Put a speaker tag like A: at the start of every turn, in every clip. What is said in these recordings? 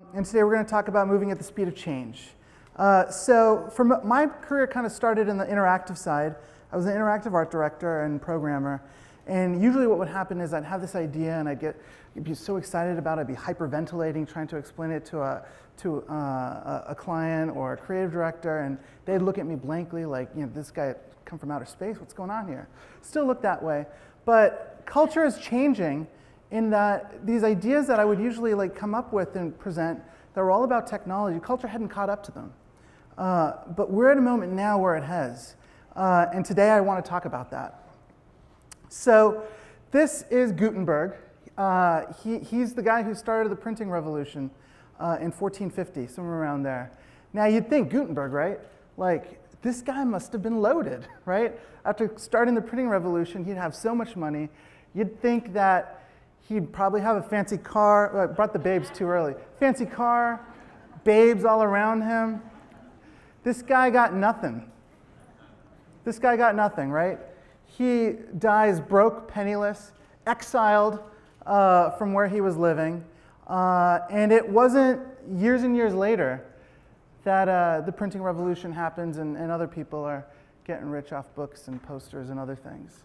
A: And today we're going to talk about moving at the speed of change. So my career kind of started in the interactive side. I was an interactive art director and programmer. And usually what would happen is I'd have this idea and I'd be so excited about it, I'd be hyperventilating, trying to explain it to a client or a creative director, and they'd look at me blankly like, this guy come from outer space, what's going on here? Still look that way. But culture is changing in that these ideas that I would usually come up with and present that were all about technology, culture hadn't caught up to them. But we're at a moment now where it has. And today I want to talk about that. So this is Gutenberg. He's the guy who started the printing revolution in 1450, somewhere around there. Now you'd think Gutenberg, right? Like, this guy must have been loaded, right? After starting the printing revolution, he'd have so much money. You'd think that he'd probably have a fancy car. Well, I brought the babes too early. Fancy car, babes all around him. This guy got nothing. This guy got nothing, right? He dies broke, penniless, exiled from where he was living. And it wasn't years and years later that the printing revolution happens and other people are getting rich off books and posters and other things.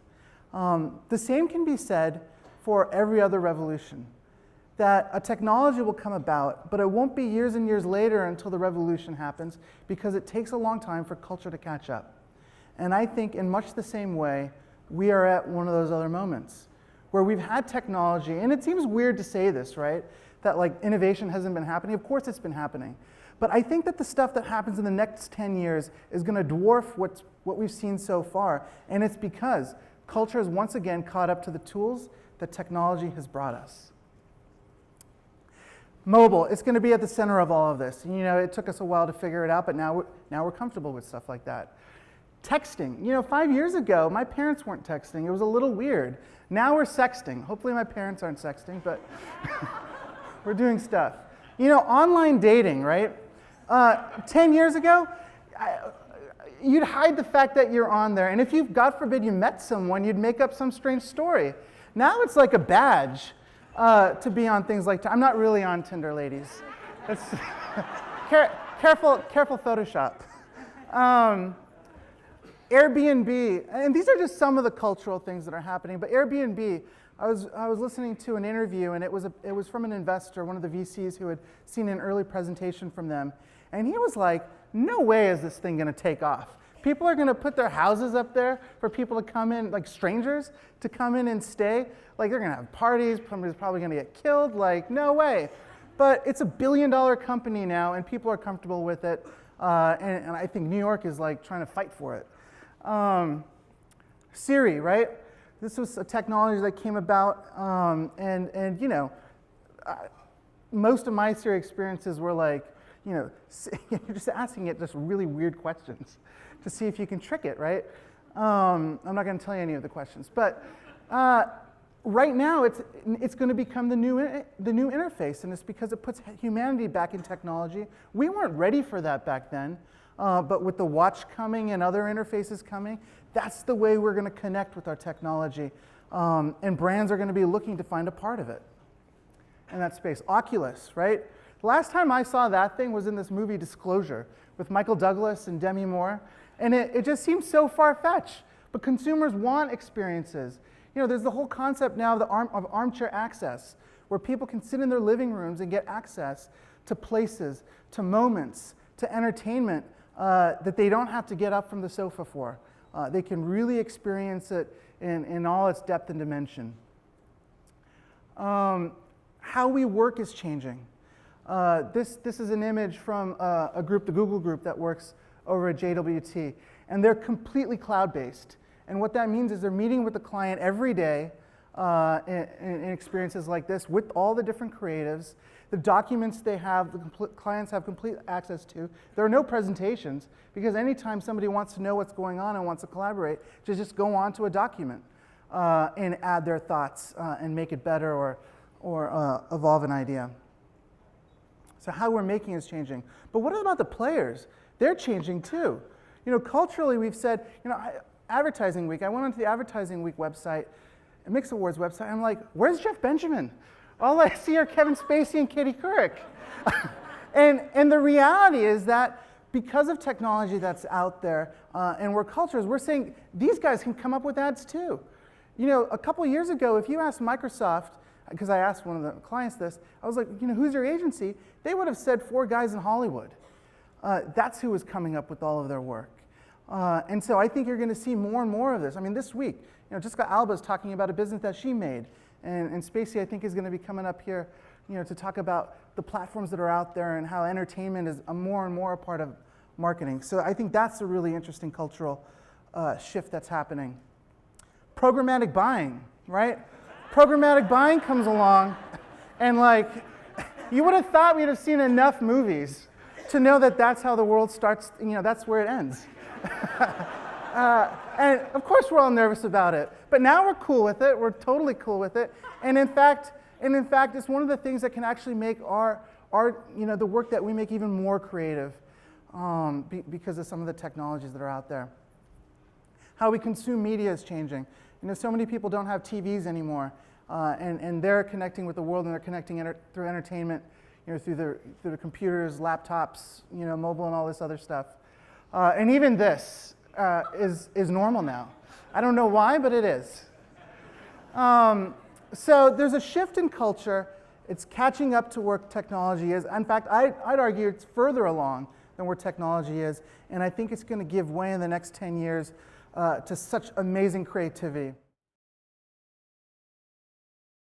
A: The same can be said for every other revolution, that a technology will come about, but it won't be years and years later until the revolution happens because it takes a long time for culture to catch up. And I think in much the same way, we are at one of those other moments where we've had technology, and it seems weird to say this, right? That innovation hasn't been happening. Of course it's been happening. But I think that the stuff that happens in the next 10 years is going to dwarf what we've seen so far. And it's because culture has once again caught up to the tools that technology has brought us. Mobile, it's going to be at the center of all of this. It took us a while to figure it out, but now we're comfortable with stuff like that. Texting, 5 years ago, my parents weren't texting. It was a little weird. Now we're sexting. Hopefully my parents aren't sexting, but we're doing stuff. Online dating, right? 10 years ago, you'd hide the fact that you're on there. And if you, God forbid, you met someone, you'd make up some strange story. Now it's like a badge to be on things like, I'm not really on Tinder, ladies. That's careful Photoshop. Airbnb, and these are just some of the cultural things that are happening, but Airbnb, I was listening to an interview, and it was from an investor, one of the VCs who had seen an early presentation from them, and he was like, no way is this thing going to take off. People are going to put their houses up there for people to come in, like strangers, to come in and stay. Like, they're going to have parties, somebody's probably going to get killed, no way. But it's $1 billion company now, and people are comfortable with it, and I think New York is trying to fight for it. Siri, right? This was a technology that came about, most of my Siri experiences were you're just asking it just really weird questions to see if you can trick it, right? I'm not going to tell you any of the questions, but right now it's going to become the new interface, and it's because it puts humanity back in technology. We weren't ready for that back then. But with the watch coming and other interfaces coming, that's the way we're going to connect with our technology. And brands are going to be looking to find a part of it in that space. Oculus, right? The last time I saw that thing was in this movie Disclosure with Michael Douglas and Demi Moore. And it just seems so far-fetched. But consumers want experiences. There's the whole concept now of armchair access, where people can sit in their living rooms and get access to places, to moments, to entertainment that they don't have to get up from the sofa for. They can really experience it in all its depth and dimension. How we work is changing. This is an image from a group, the Google group, that works over at JWT. And they're completely cloud-based. And what that means is they're meeting with the client every day in experiences like this with all the different creatives. The documents they have, the clients have complete access to. There are no presentations, because anytime somebody wants to know what's going on and wants to collaborate, just go on to a document and add their thoughts and make it better or evolve an idea. So how we're making is changing. But what about the players? They're changing too. Culturally, we've said, Advertising Week, I went onto the Advertising Week website, MIXX Awards website, I'm like, where's Jeff Benjamin? All I see are Kevin Spacey and Katie Couric. And the reality is that because of technology that's out there and we're cultures, we're saying these guys can come up with ads too. You know, a couple of years ago, if you asked Microsoft, because I asked one of the clients this, I was like, you know, who's your agency? They would have said 4 guys in Hollywood. That's who was coming up with all of their work. And so I think you're going to see more and more of this. I mean, this week, you know, Jessica Alba is talking about a business that she made. And Spacey, I think, is going to be coming up here, you know, to talk about the platforms that are out there and how entertainment is more and more a part of marketing. So I think that's a really interesting cultural shift that's happening. Programmatic buying, right? Programmatic buying comes along, and like, you would have thought we'd have seen enough movies to know that that's how the world starts, you know, that's where it ends. And of course we're all nervous about it, but now we're cool with it. We're totally cool with it. And in fact, it's one of the things that can actually make our you know, the work that we make even more creative because of some of the technologies that are out there. How we consume media is changing. You know, so many people don't have TVs anymore, and they're connecting with the world, and they're connecting through entertainment, you know, through the computers, laptops, you know, mobile, and all this other stuff. And even this is normal now. I don't know why, but it is. So there's a shift in culture. It's catching up to where technology is. In fact, I'd argue it's further along than where technology is, and I think it's going to give way in the next 10 years to such amazing creativity.